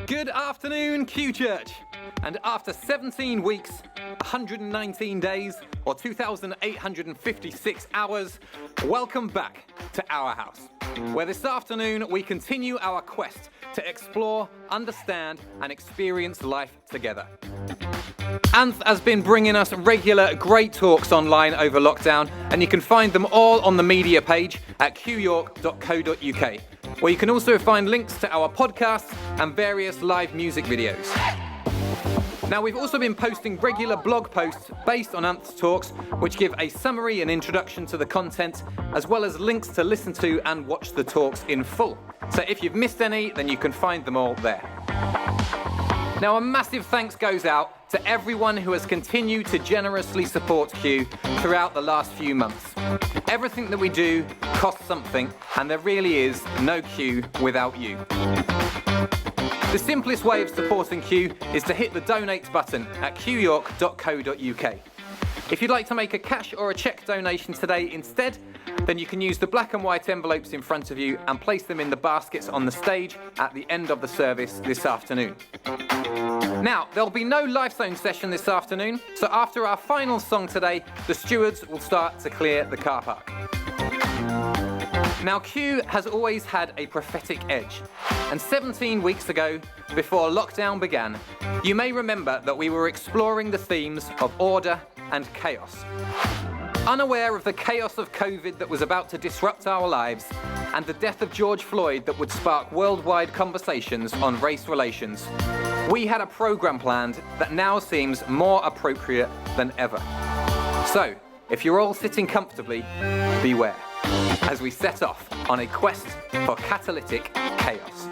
Good afternoon, QChurch. And after 17 weeks, 119 days, or 2,856 hours, welcome back to our house, where this afternoon we continue our quest to explore, understand, and experience life together. Anth has been bringing us regular great talks online over lockdown, and you can find them all on the media page at qyork.co.uk, where you can also find links to our podcasts and various live music videos. Now, we've also been posting regular blog posts based on Anth's talks, which give a summary and introduction to the content, as well as links to listen to and watch the talks in full. So if you've missed any, then you can find them all there. Now, a massive thanks goes out to everyone who has continued to generously support Q throughout the last few months. Everything that we do costs something, and there really is no Q without you. The simplest way of supporting Q is to hit the donate button at qyork.co.uk. If you'd like to make a cash or a cheque donation today instead, then you can use the black and white envelopes in front of you and place them in the baskets on the stage at the end of the service this afternoon. Now, there'll be no Life Zone session this afternoon, so after our final song today, the stewards will start to clear the car park. Now, Q has always had a prophetic edge, and 17 weeks ago, before lockdown began, you may remember that we were exploring the themes of order and chaos. Unaware of the chaos of COVID that was about to disrupt our lives, and the death of George Floyd that would spark worldwide conversations on race relations, we had a program planned that now seems more appropriate than ever. So, if you're all sitting comfortably, beware, as we set off on a quest for catalytic chaos.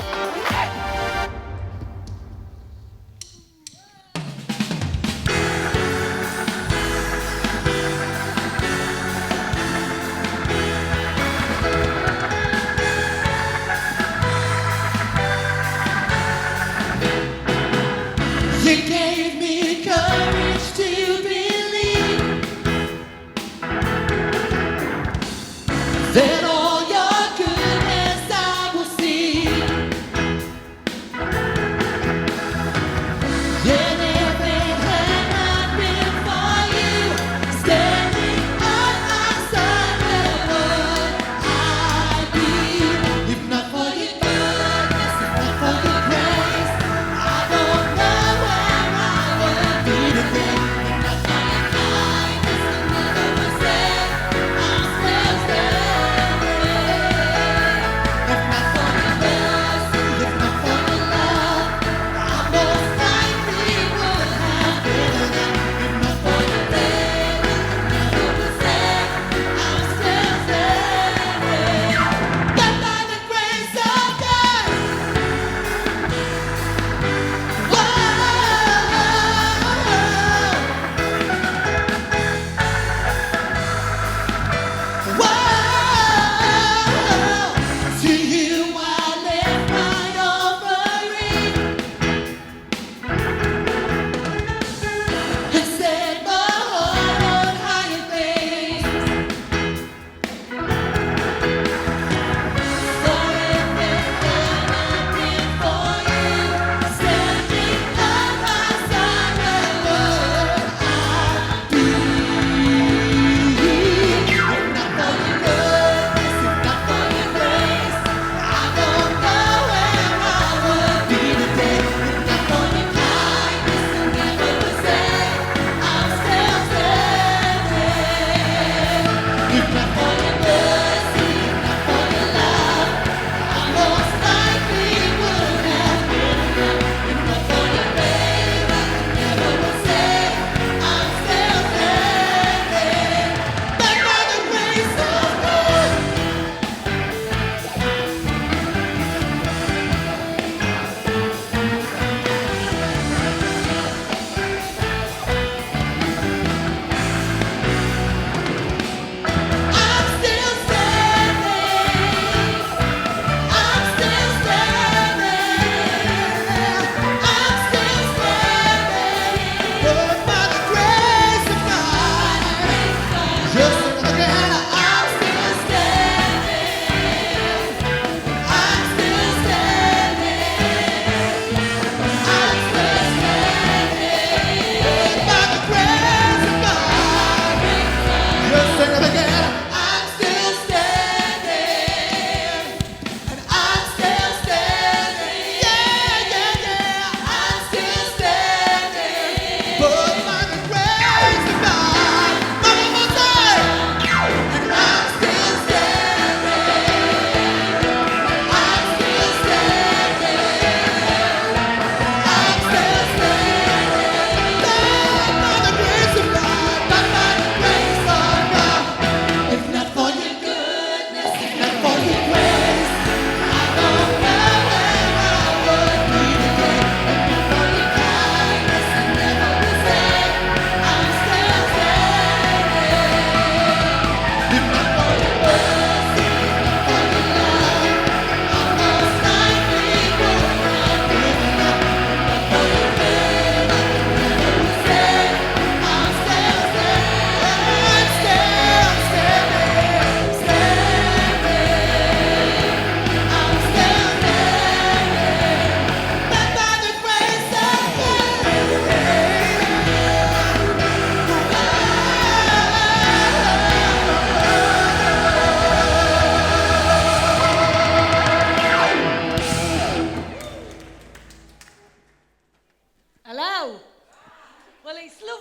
You gave me courage to believe that all your goodness I will see.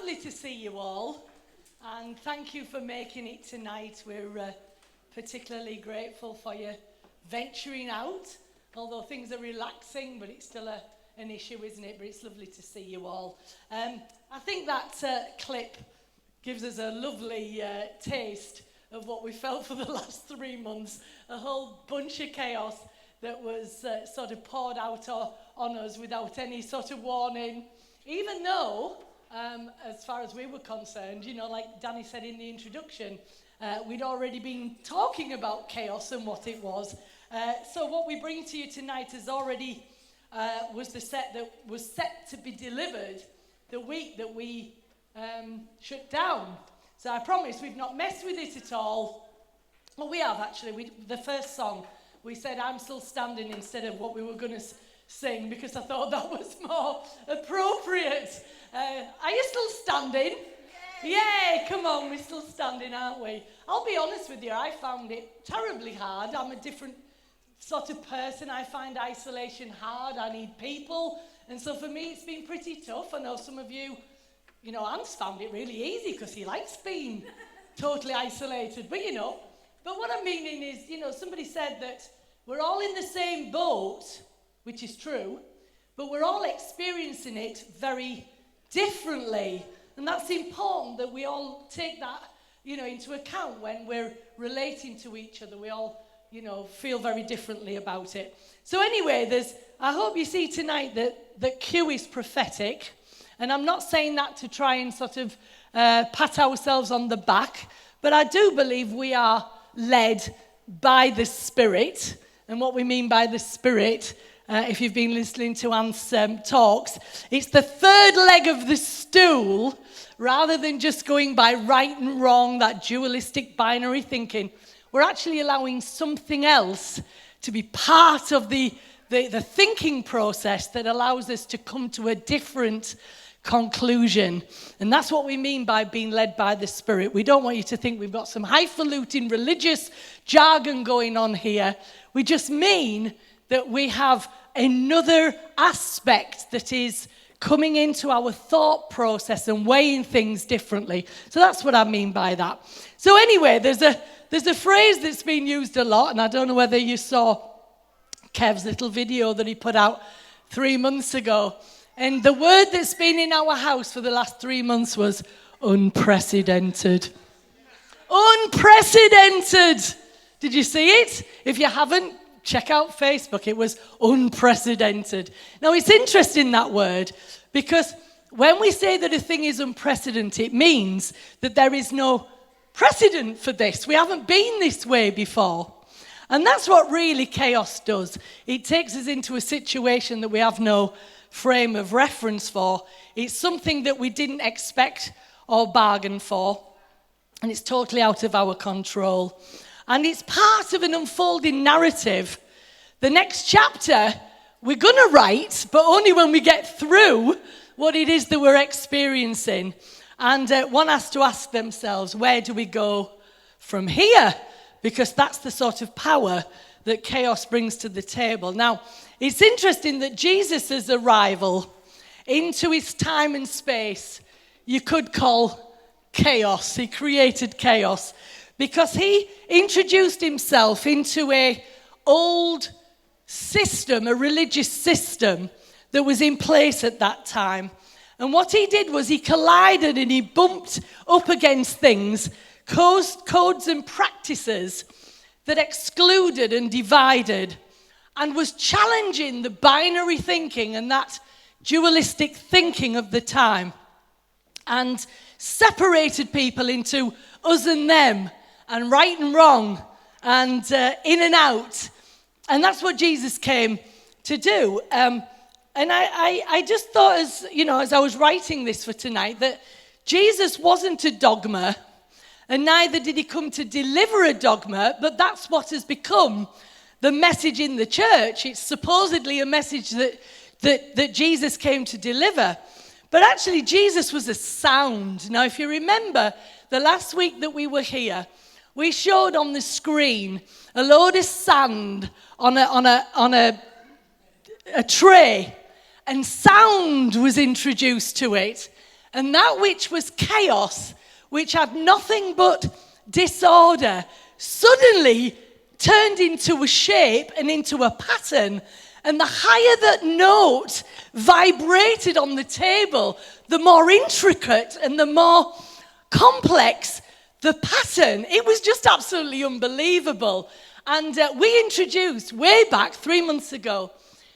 lovely to see you all, and thank you for making it tonight. We're particularly grateful for you venturing out, although things are relaxing, but it's still an issue, isn't it? But it's lovely to see you all. I think that clip gives us a lovely taste of what we felt for the last 3 months, a whole bunch of chaos that was sort of poured out on us without any sort of warning, even though, as far as we were concerned, you know, like Danny said in the introduction, we'd already been talking about chaos and what it was. So what we bring to you tonight is already was set to be delivered the week that we shut down. So I promise we've not messed with it at all. Well, we have actually. The first song, we said "I'm Still Standing" instead of what we were going to sing, because I thought that was more appropriate. Are you still standing? Yay, come on, we're still standing, aren't we? I'll be honest with you, I found it terribly hard. I'm a different sort of person. I find isolation hard. I need people. And so for me, it's been pretty tough. I know some of you, you know, Ant's found it really easy because he likes being totally isolated. But, you know, but what I'm meaning is, you know, somebody said that we're all in the same boat, which is true, but we're all experiencing it very differently. And that's important that we all take that, you know, into account when we're relating to each other. We all, you know, feel very differently about it. So anyway, I hope you see tonight that Q is prophetic. And I'm not saying that to try and sort of pat ourselves on the back, but I do believe we are led by the Spirit. And what we mean by the Spirit, if you've been listening to Anne's talks, it's the third leg of the stool, rather than just going by right and wrong, that dualistic binary thinking. We're actually allowing something else to be part of the thinking process that allows us to come to a different conclusion. And that's what we mean by being led by the Spirit. We don't want you to think we've got some highfalutin religious jargon going on here. We just mean that we have another aspect that is coming into our thought process and weighing things differently. So that's what I mean by that. So anyway, there's a phrase that's been used a lot, and I don't know whether you saw Kev's little video that he put out 3 months ago. And the word that's been in our house for the last 3 months was unprecedented. Unprecedented. Did you see it? If you haven't, check out Facebook. It was unprecedented. Now, it's interesting, that word, because when we say that a thing is unprecedented, it means that there is no precedent for this. We haven't been this way before. And that's what really chaos does. It takes us into a situation that we have no frame of reference for. It's something that we didn't expect or bargain for. And it's totally out of our control. And it's part of an unfolding narrative. The next chapter we're going to write, but only when we get through what it is that we're experiencing. And one has to ask themselves, where do we go from here? Because that's the sort of power that chaos brings to the table. Now, it's interesting that Jesus' arrival into his time and space, you could call chaos. He created chaos because he introduced himself into a old system, a religious system that was in place at that time. And what he did was he collided and he bumped up against things, codes and practices that excluded and divided, and was challenging the binary thinking and that dualistic thinking of the time, and separated people into us and them, and right and wrong, and in and out. And that's what Jesus came to do. And I just thought, as I was writing this for tonight, that Jesus wasn't a dogma, and neither did he come to deliver a dogma, but that's what has become the message in the church. It's supposedly a message that Jesus came to deliver. But actually, Jesus was a sound. Now, if you remember, the last week that we were here, we showed on the screen a load of sand on a tray, and sound was introduced to it. And that which was chaos, which had nothing but disorder, suddenly turned into a shape and into a pattern. And the higher that note vibrated on the table, the more intricate and the more complex the pattern. It was just absolutely unbelievable. And we introduced way back 3 months ago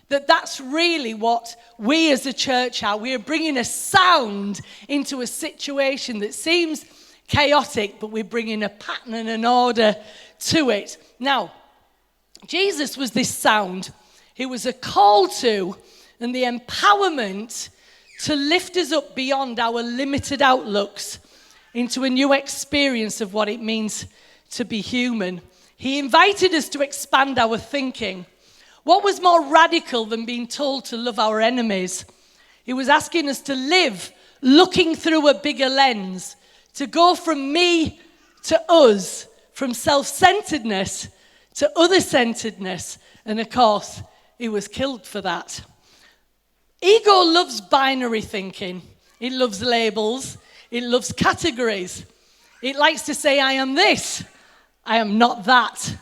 that that's really what we as a church are. We are bringing a sound into a situation that seems chaotic, but we're bringing a pattern and an order to it. Now, Jesus was this sound. He was a call to and the empowerment to lift us up beyond our limited outlooks into a new experience of what it means to be human. He invited us to expand our thinking. What was more radical than being told to love our enemies? He was asking us to live looking through a bigger lens, to go from me to us, from self-centeredness to other-centeredness. And of course, he was killed for that. Ego loves binary thinking. It loves labels. It loves categories. It likes to say, I am this. I am not that.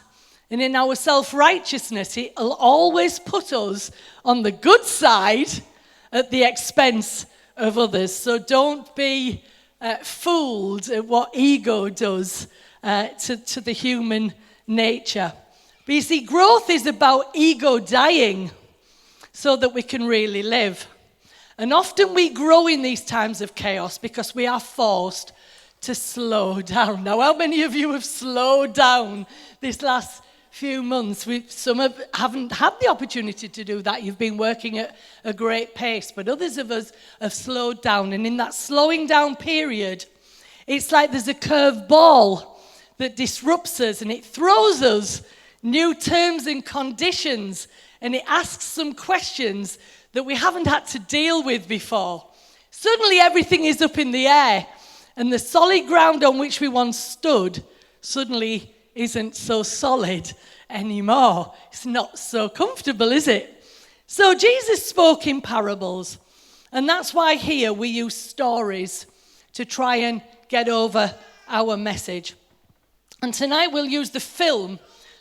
And in our self-righteousness, it will always put us on the good side at the expense of others. So don't be fooled at what ego does to the human nature. But you see, growth is about ego dying so that we can really live. And often we grow in these times of chaos because we are forced to slow down. Now, how many of you have slowed down this last few months? Some haven't had the opportunity to do that. You've been working at a great pace, but others of us have slowed down. And in that slowing down period, it's like there's a curved ball that disrupts us and it throws us new terms and conditions, and it asks some questions that we haven't had to deal with before. Suddenly everything is up in the air, and the solid ground on which we once stood suddenly isn't so solid anymore. It's not so comfortable, is it? So Jesus spoke in parables, and that's why here we use stories to try and get over our message. And tonight we'll use the film,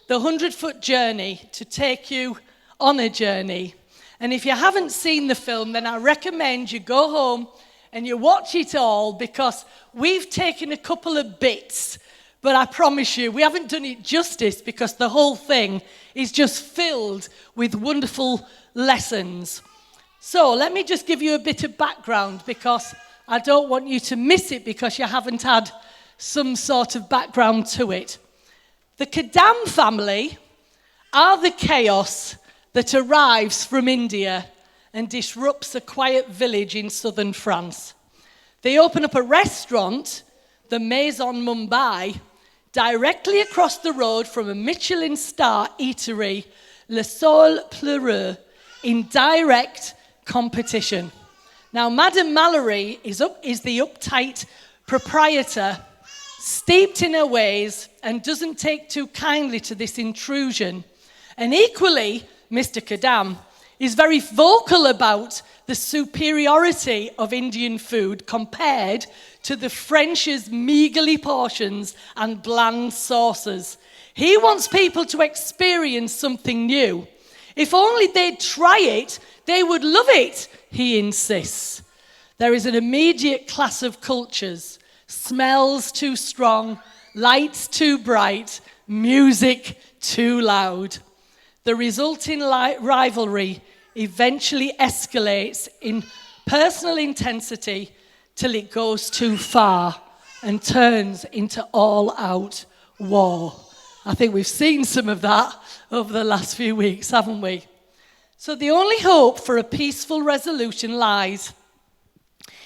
The 100-Foot Journey, to take you on a journey. And if you haven't seen the film, then I recommend you go home and you watch it all, because we've taken a couple of bits, but I promise you, we haven't done it justice, because the whole thing is just filled with wonderful lessons. So let me just give you a bit of background, because I don't want you to miss it because you haven't had some sort of background to it. The Kadam family are the chaos that arrives from India and disrupts a quiet village in southern France. They open up a restaurant, the Maison Mumbai, directly across the road from a Michelin star eatery, Le Sol Pleureux, in direct competition. Now, Madame Mallory is the uptight proprietor, steeped in her ways, and doesn't take too kindly to this intrusion. And equally, Mr. Kadam is very vocal about the superiority of Indian food compared to the French's meagerly portions and bland sauces. He wants people to experience something new. If only they'd try it, they would love it, he insists. There is an immediate clash of cultures. Smells too strong, lights too bright, music too loud. The resulting rivalry eventually escalates in personal intensity till it goes too far and turns into all-out war. I think we've seen some of that over the last few weeks, haven't we? So the only hope for a peaceful resolution lies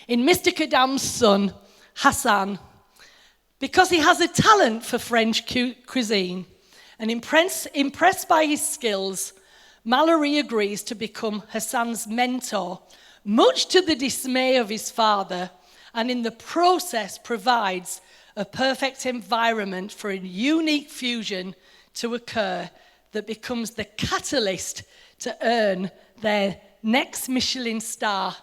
in Mr. Kadam's son, Hassan, because he has a talent for French cuisine. And impressed by his skills, Mallory agrees to become Hassan's mentor, much to the dismay of his father, and in the process provides a perfect environment for a unique fusion to occur that becomes the catalyst to earn their next Michelin star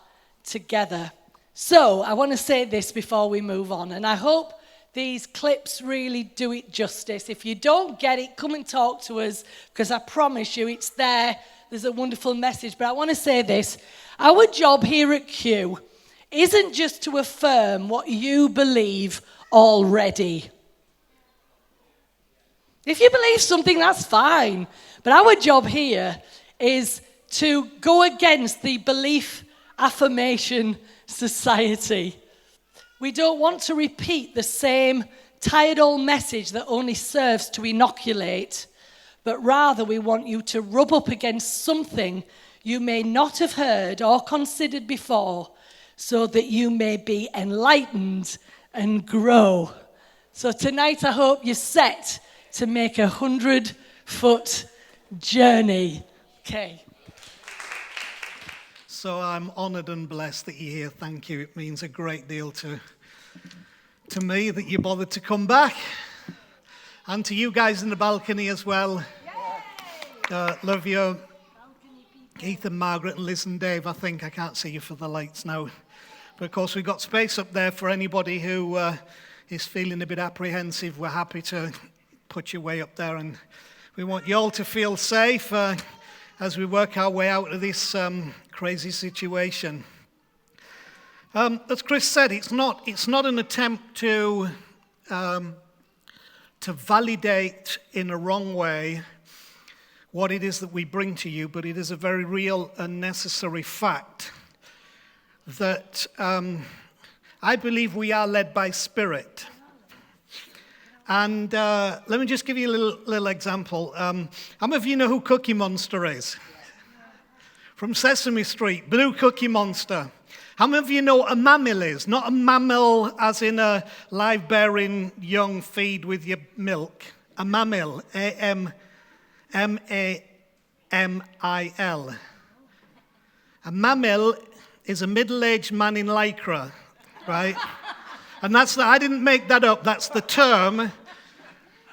together. So I want to say this before we move on, and I hope these clips really do it justice. If you don't get it, come and talk to us, because I promise you it's there. There's a wonderful message. But I want to say this. Our job here at Q isn't just to affirm what you believe already. If you believe something, that's fine. But our job here is to go against the belief affirmation society. We don't want to repeat the same tired old message that only serves to inoculate, but rather we want you to rub up against something you may not have heard or considered before, so that you may be enlightened and grow. So tonight I hope you're set to make a 100-foot journey. Okay. So I'm honoured and blessed that you're here. Thank you. It means a great deal to me that you bothered to come back. And to you guys in the balcony as well. Love you. Ethan, Margaret, and Liz and Dave. I think I can't see you for the lights now. But of course we've got space up there for anybody who is feeling a bit apprehensive. We're happy to put you way up there. And we want you all to feel safe as we work our way out of this crazy situation. As Chris said, it's not an attempt to validate in a wrong way what it is that we bring to you, but it is a very real and necessary fact that I believe we are led by Spirit. And let me just give you a little example. How many of you know who Cookie Monster is? From Sesame Street, Blue Cookie Monster. How many of you know what a mammal is? Not a mammal as in a live-bearing young feed with your milk. A mammal, A-M-A-M-I-L. A mammal is a middle-aged man in lycra, right? And I didn't make that up, that's the term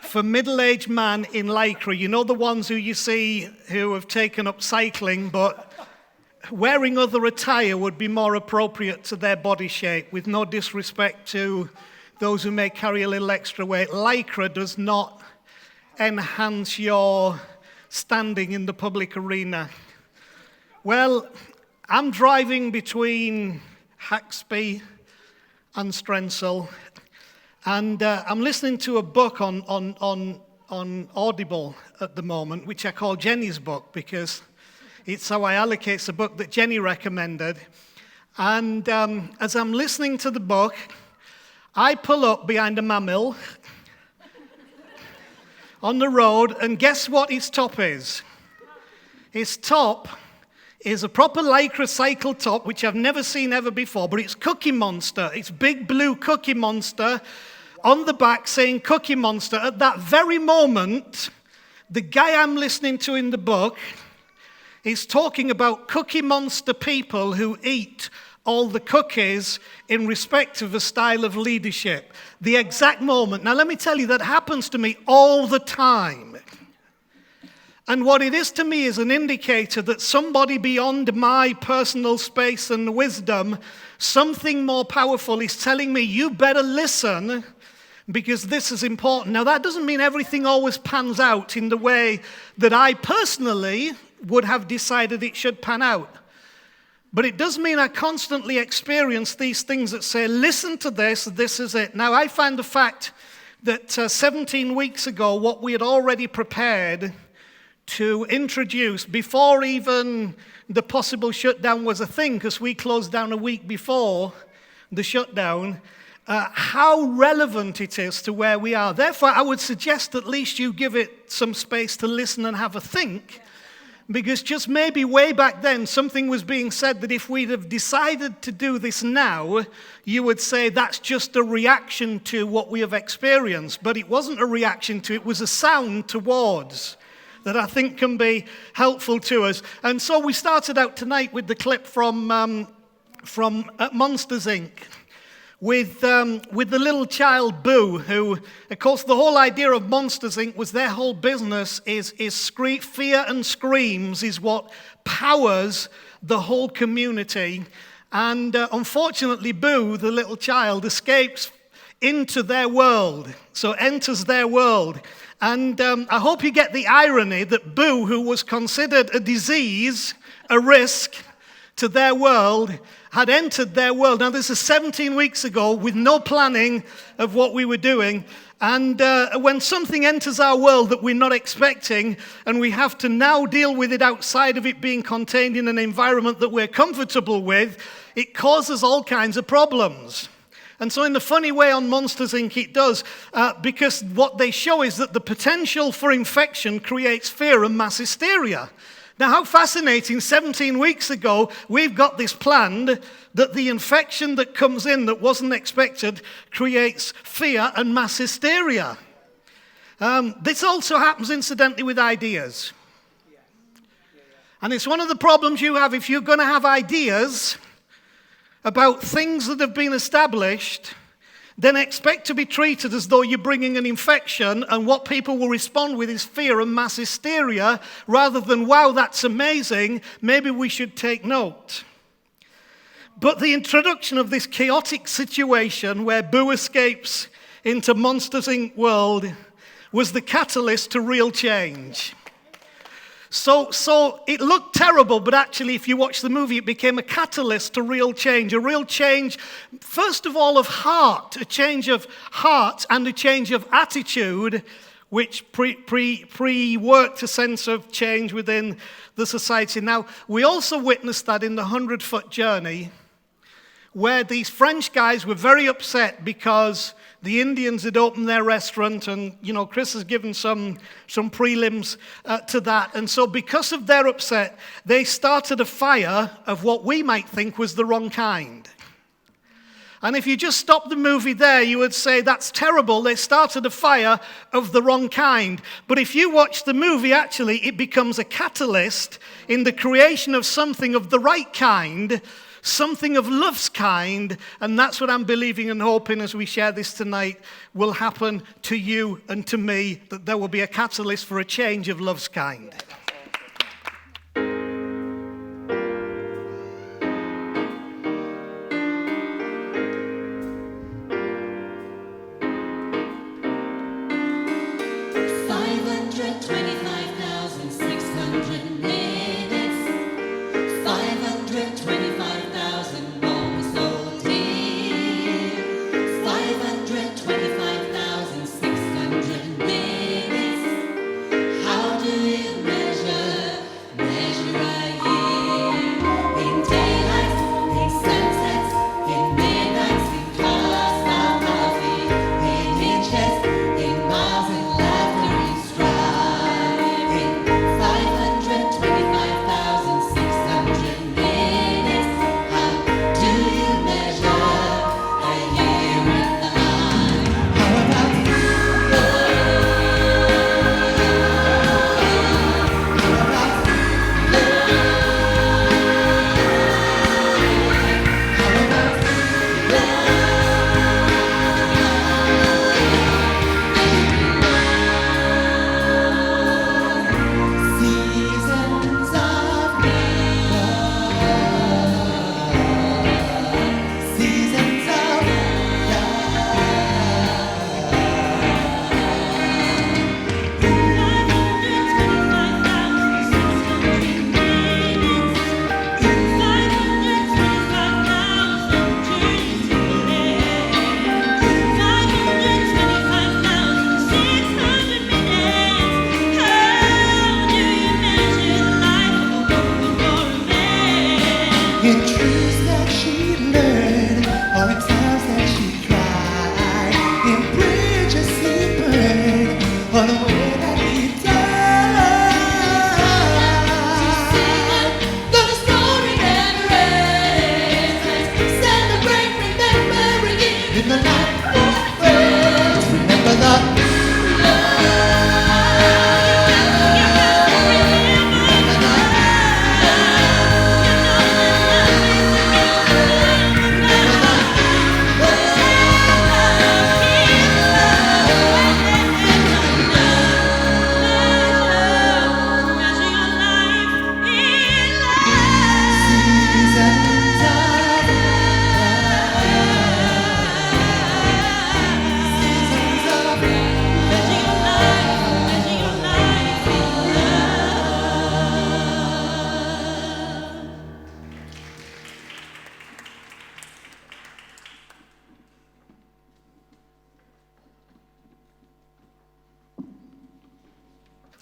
for middle-aged man in lycra. You know the ones who you see who have taken up cycling, but wearing other attire would be more appropriate to their body shape, with no disrespect to those who may carry a little extra weight. Lycra does not enhance your standing in the public arena. Well, I'm driving between Haxby and Strensel, and I'm listening to a book on Audible at the moment, which I call Jenny's book, because it's how I allocate a book that Jenny recommended. And as I'm listening to the book, I pull up behind a mammal on the road, and guess what his top is? His top is a proper lycra cycle top, which I've never seen ever before, but it's Cookie Monster. It's big blue Cookie Monster on the back saying Cookie Monster. At that very moment, the guy I'm listening to in the book is talking about Cookie Monster people who eat all the cookies in respect of a style of leadership. The exact moment. Now let me tell you, that happens to me all the time. And what it is to me is an indicator that somebody beyond my personal space and wisdom, something more powerful, is telling me, you better listen, because this is important. Now, that doesn't mean everything always pans out in the way that I personally would have decided it should pan out. But it does mean I constantly experience these things that say, listen to this is it. Now, I find the fact that 17 weeks ago, what we had already prepared to introduce, before even the possible shutdown was a thing, because we closed down a week before the shutdown, how relevant it is to where we are. Therefore, I would suggest at least you give it some space to listen and have a think, because just maybe way back then something was being said that if we'd have decided to do this now, you would say that's just a reaction to what we have experienced. But it wasn't a reaction to, it was a sound towards that I think can be helpful to us. And so we started out tonight with the clip from Monsters, Inc., with the little child Boo, who, of course, the whole idea of Monsters, Inc. was their whole business is fear and screams is what powers the whole community. And unfortunately, Boo, the little child, escapes into their world, so enters their world. And I hope you get the irony that Boo, who was considered a disease, a risk to their world, had entered their world. Now, this is 17 weeks ago with no planning of what we were doing. And when something enters our world that we're not expecting, and we have to now deal with it outside of it being contained in an environment that we're comfortable with, it causes all kinds of problems. And so in the funny way on Monsters, Inc. it does, because what they show is that the potential for infection creates fear and mass hysteria. Now, how fascinating, 17 weeks ago, we've got this planned that the infection that comes in that wasn't expected creates fear and mass hysteria. This also happens, incidentally, with ideas. And it's one of the problems you have if you're going to have ideas about things that have been established, then expect to be treated as though you're bringing an infection, and what people will respond with is fear and mass hysteria, rather than, wow, that's amazing, maybe we should take note. But the introduction of this chaotic situation where Boo escapes into Monsters, Inc. world was the catalyst to real change. So it looked terrible, but actually, if you watch the movie, it became a catalyst to real change, first of all, of heart, a change of heart and a change of attitude, which pre-worked a sense of change within the society. Now, we also witnessed that in the 100-foot journey, where these French guys were very upset because the Indians had opened their restaurant, and, Chris has given some prelims to that. And so because of their upset, they started a fire of what we might think was the wrong kind. And if you just stop the movie there, you would say, that's terrible. They started a fire of the wrong kind. But if you watch the movie, actually, it becomes a catalyst in the creation of something of the right kind, something of love's kind, and that's what I'm believing and hoping as we share this tonight will happen to you and to me, that there will be a catalyst for a change of love's kind.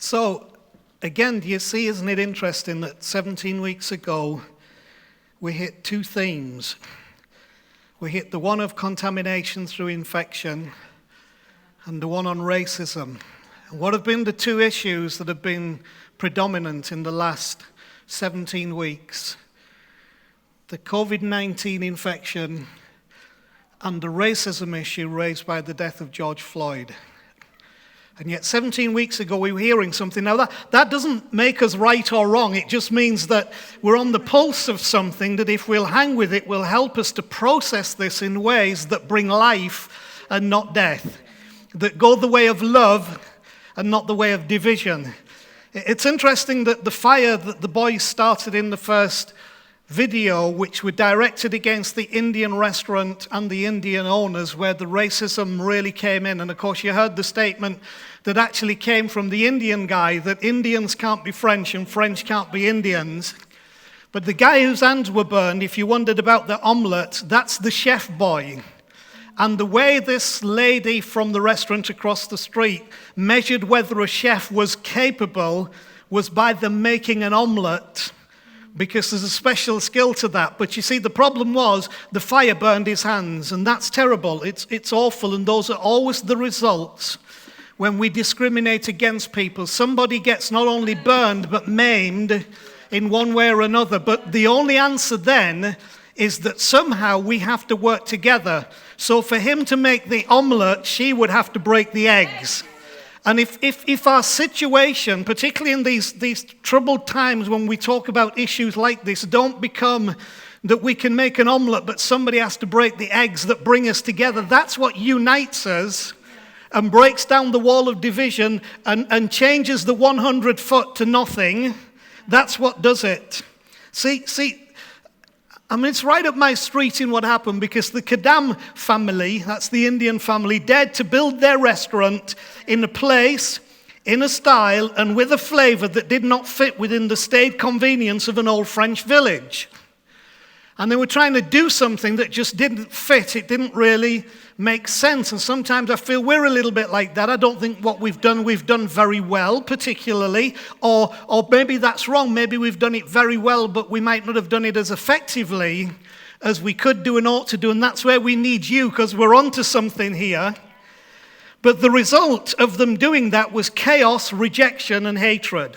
So, again, do you see, isn't it interesting that 17 weeks ago we hit two themes? We hit the one of contamination through infection and the one on racism. And what have been the two issues that have been predominant in the last 17 weeks? The COVID-19 infection and the racism issue raised by the death of George Floyd. And yet 17 weeks ago we were hearing something. Now that doesn't make us right or wrong. It just means that we're on the pulse of something that if we'll hang with it will help us to process this in ways that bring life and not death. That go the way of love and not the way of division. It's interesting that the fire that the boys started in the first video, which were directed against the Indian restaurant and the Indian owners, where the racism really came in. And of course you heard the statement that actually came from the Indian guy, that Indians can't be French and French can't be Indians. But the guy whose hands were burned, if you wondered about the omelette, that's the chef boy. And the way this lady from the restaurant across the street measured whether a chef was capable was by them making an omelette, because there's a special skill to that. But you see, the problem was the fire burned his hands, and that's terrible. It's awful, and those are always the results when we discriminate against people. Somebody gets not only burned, but maimed in one way or another. But the only answer then is that somehow we have to work together. So for him to make the omelette, she would have to break the eggs. And if our situation, particularly in these troubled times when we talk about issues like this, don't become that we can make an omelette, but somebody has to break the eggs that bring us together, that's what unites us and breaks down the wall of division and changes the 100 foot to nothing. That's what does it. See, I mean, it's right up my street in what happened, because the Kadam family, that's the Indian family, dared to build their restaurant in a place, in a style, and with a flavor that did not fit within the staid convenience of an old French village. And they were trying to do something that just didn't fit. It didn't really make sense. And sometimes I feel we're a little bit like that. I don't think what we've done very well, particularly. Or maybe that's wrong. Maybe we've done it very well, but we might not have done it as effectively as we could do and ought to do. And that's where we need you, because we're onto something here. But the result of them doing that was chaos, rejection, and hatred.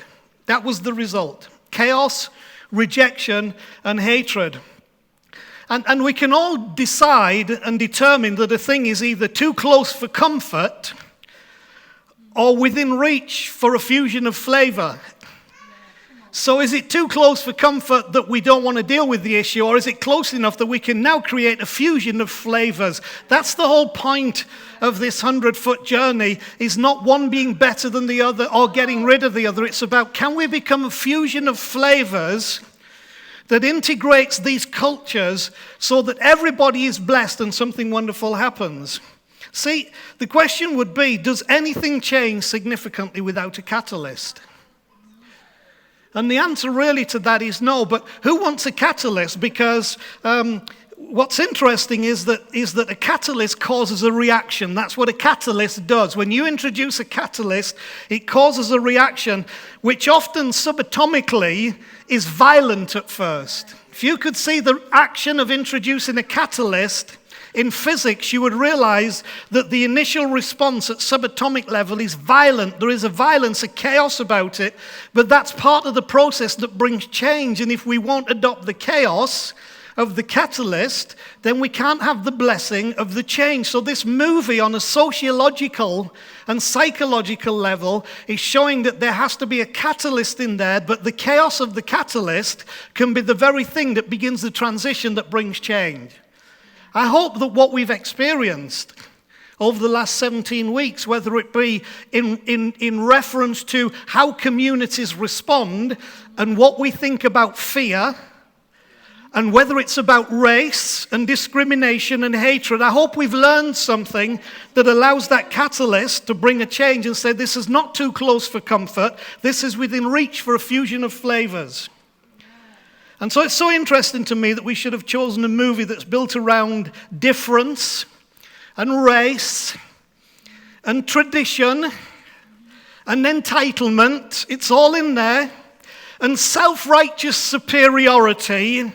That was the result. Chaos, rejection, and hatred. And we can all decide and determine that a thing is either too close for comfort or within reach for a fusion of flavor. So is it too close for comfort that we don't want to deal with the issue, or is it close enough that we can now create a fusion of flavors? That's the whole point of this 100-foot journey, is not one being better than the other or getting rid of the other. It's about, can we become a fusion of flavors that integrates these cultures so that everybody is blessed and something wonderful happens? See, the question would be, does anything change significantly without a catalyst? And the answer really to that is no, but who wants a catalyst? Because what's interesting is that a catalyst causes a reaction. That's what a catalyst does. When you introduce a catalyst, it causes a reaction which often subatomically is violent at first. If you could see the action of introducing a catalyst in physics, you would realize that the initial response at subatomic level is violent. There is a violence, a chaos about it, but that's part of the process that brings change. And if we won't adopt the chaos of the catalyst, then we can't have the blessing of the change. So this movie on a sociological and psychological level is showing that there has to be a catalyst in there, but the chaos of the catalyst can be the very thing that begins the transition that brings change. I hope that what we've experienced over the last 17 weeks, whether it be in reference to how communities respond and what we think about fear, and whether it's about race and discrimination and hatred, I hope we've learned something that allows that catalyst to bring a change and say, this is not too close for comfort, this is within reach for a fusion of flavors. And so it's so interesting to me that we should have chosen a movie that's built around difference and race and tradition and entitlement. It's all in there. And self-righteous superiority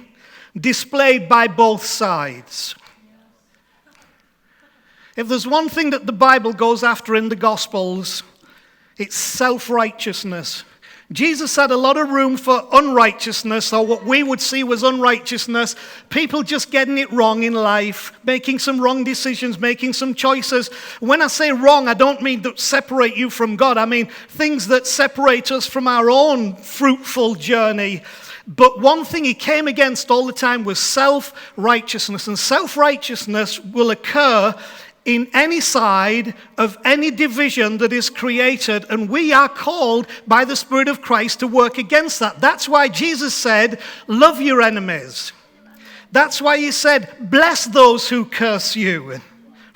displayed by both sides. If there's one thing that the Bible goes after in the Gospels, it's self-righteousness. Jesus had a lot of room for unrighteousness, or what we would see was unrighteousness. People just getting it wrong in life, making some wrong decisions, making some choices. When I say wrong, I don't mean that separate you from God. I mean things that separate us from our own fruitful journey. But one thing he came against all the time was self-righteousness. And self-righteousness will occur in any side of any division that is created, and we are called by the Spirit of Christ to work against that. That's why Jesus said, love your enemies. That's why he said, bless those who curse you.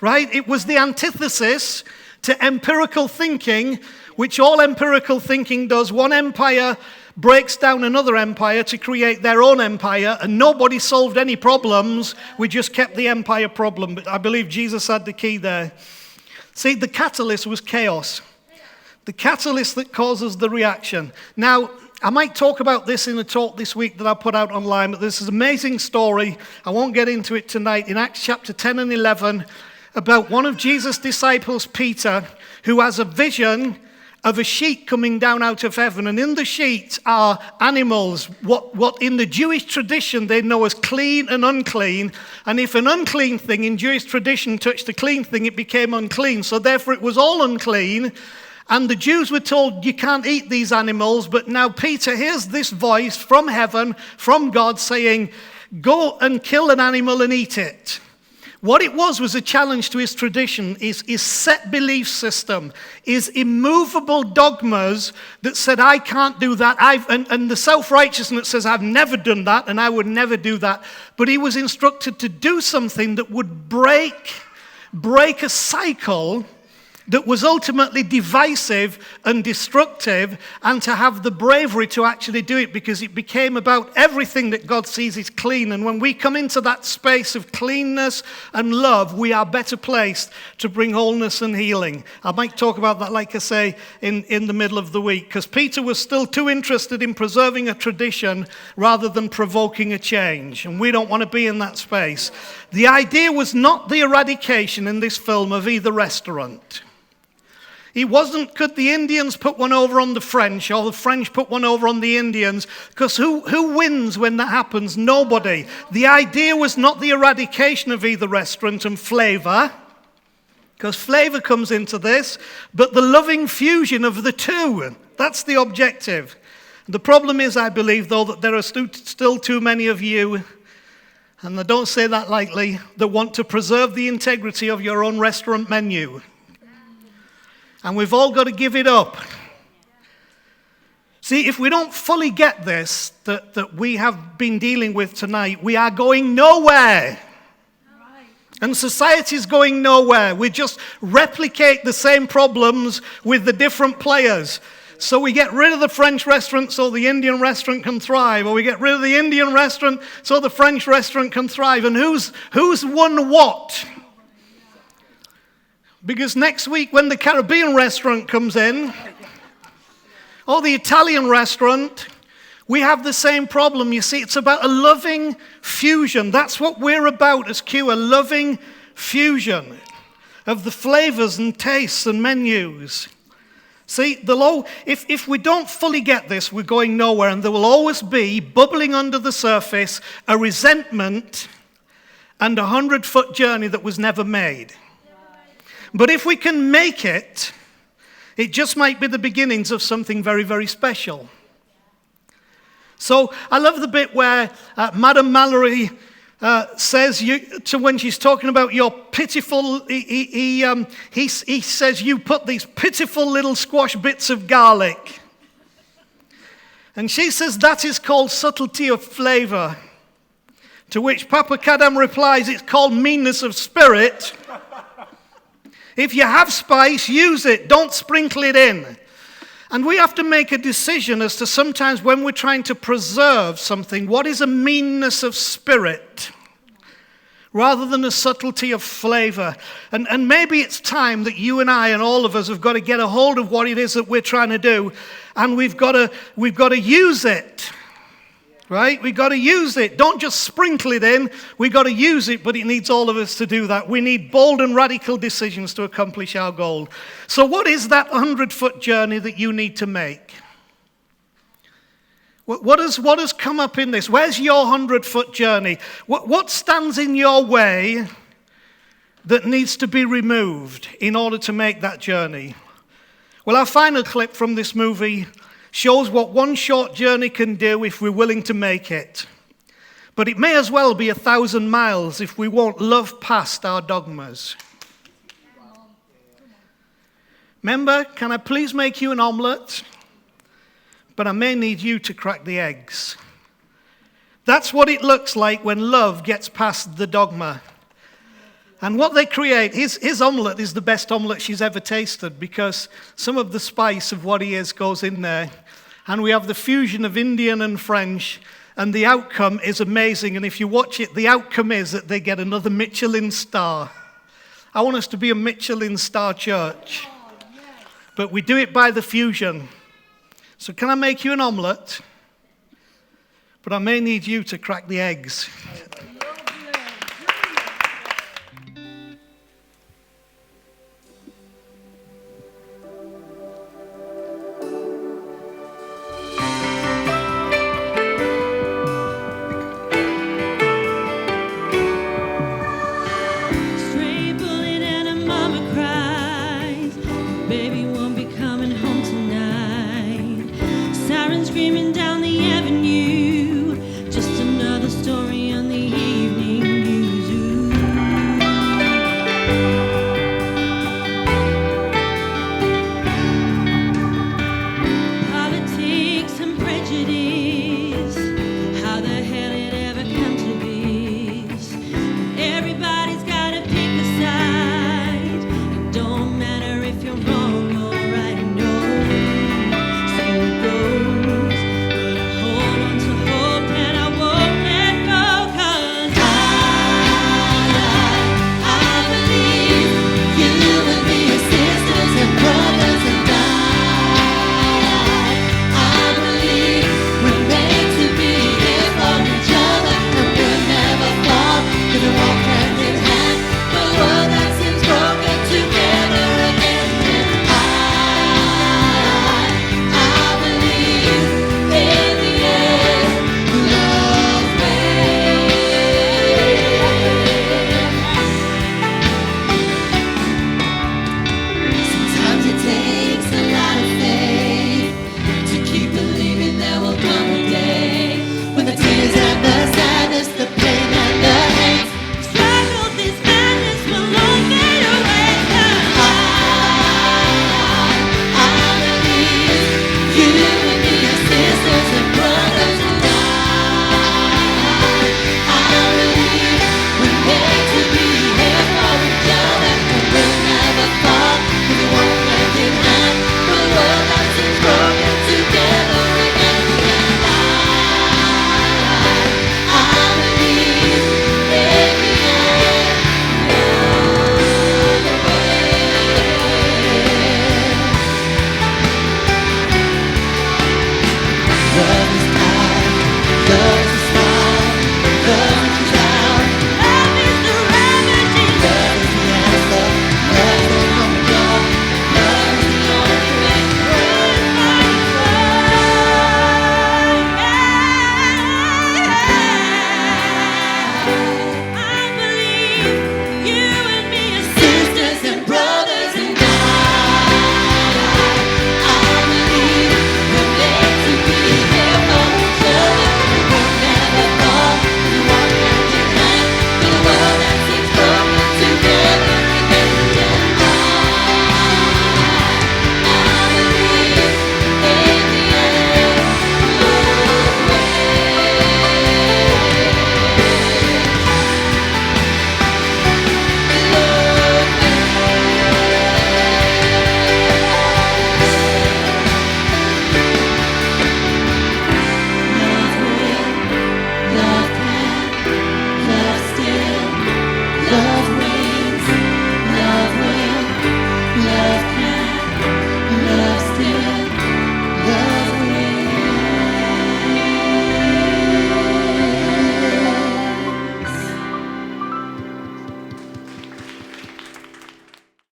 Right? It was the antithesis to empirical thinking, which all empirical thinking does. One empire breaks down another empire to create their own empire, and nobody solved any problems. We just kept the empire problem. But I believe Jesus had the key there. See, the catalyst was chaos. The catalyst that causes the reaction. Now, I might talk about this in a talk this week that I put out online, but this is an amazing story. I won't get into it tonight. In Acts chapter 10 and 11, about one of Jesus' disciples, Peter, who has a vision of a sheet coming down out of heaven, and in the sheet are animals, what in the Jewish tradition they know as clean and unclean, and if an unclean thing in Jewish tradition touched a clean thing, it became unclean, so therefore it was all unclean, and the Jews were told you can't eat these animals, but now Peter hears this voice from heaven, from God, saying, go and kill an animal and eat it. What it was a challenge to his tradition, his set belief system, his immovable dogmas that said, I can't do that, and the self-righteousness that says, I've never done that, and I would never do that. But he was instructed to do something that would break a cycle that was ultimately divisive and destructive, and to have the bravery to actually do it, because it became about everything that God sees is clean. And when we come into that space of cleanness and love, we are better placed to bring wholeness and healing. I might talk about that, like I say, in the middle of the week, because Peter was still too interested in preserving a tradition rather than provoking a change, and we don't want to be in that space. The idea was not the eradication in this film of either restaurant. It wasn't, could the Indians put one over on the French, or the French put one over on the Indians? Because who wins when that happens? Nobody. The idea was not the eradication of either restaurant and flavor, because flavor comes into this, but the loving fusion of the two. That's the objective. The problem is, I believe, though, that there are still too many of you, and I don't say that lightly, that want to preserve the integrity of your own restaurant menu. And we've all got to give it up. See, if we don't fully get this, that we have been dealing with tonight, we are going nowhere. And society's going nowhere. We just replicate the same problems with the different players. So we get rid of the French restaurant so the Indian restaurant can thrive, or we get rid of the Indian restaurant so the French restaurant can thrive. And who's won what? Because next week when the Caribbean restaurant comes in, or the Italian restaurant, we have the same problem. You see, it's about a loving fusion. That's what we're about as Q, a loving fusion of the flavors and tastes and menus. See, if we don't fully get this, we're going nowhere, and there will always be, bubbling under the surface, a resentment and a 100-foot journey that was never made. But if we can make it, it just might be the beginnings of something very, very special. So I love the bit where Madame Mallory says, when she's talking about your pitiful, he says, you put these pitiful little squash bits of garlic. And she says, that is called subtlety of flavor. To which Papa Kadam replies, it's called meanness of spirit. If you have spice, use it. Don't sprinkle it in. And we have to make a decision as to sometimes when we're trying to preserve something, what is a meanness of spirit? rather than a subtlety of flavor. And maybe it's time that you and I and all of us have got to get a hold of what it is that we're trying to do, and we've got to use it. Right? We've got to use it. Don't just sprinkle it in. We've got to use it, but it needs all of us to do that. We need bold and radical decisions to accomplish our goal. So what is that 100-foot journey that you need to make? What has come up in this? Where's your 100-foot journey? What stands in your way that needs to be removed in order to make that journey? Well, our final clip from this movie shows what one short journey can do if we're willing to make it. But it may as well be 1,000 miles if we won't love past our dogmas. Remember, can I please make you an omelette? But I may need you to crack the eggs. That's what it looks like when love gets past the dogma. And what they create, his omelette is the best omelette she's ever tasted, because some of the spice of what he is goes in there. And we have the fusion of Indian and French, and the outcome is amazing. And if you watch it, the outcome is that they get another Michelin star. I want us to be a Michelin star church. But we do it by the fusion. So can I make you an omelette? But I may need you to crack the eggs.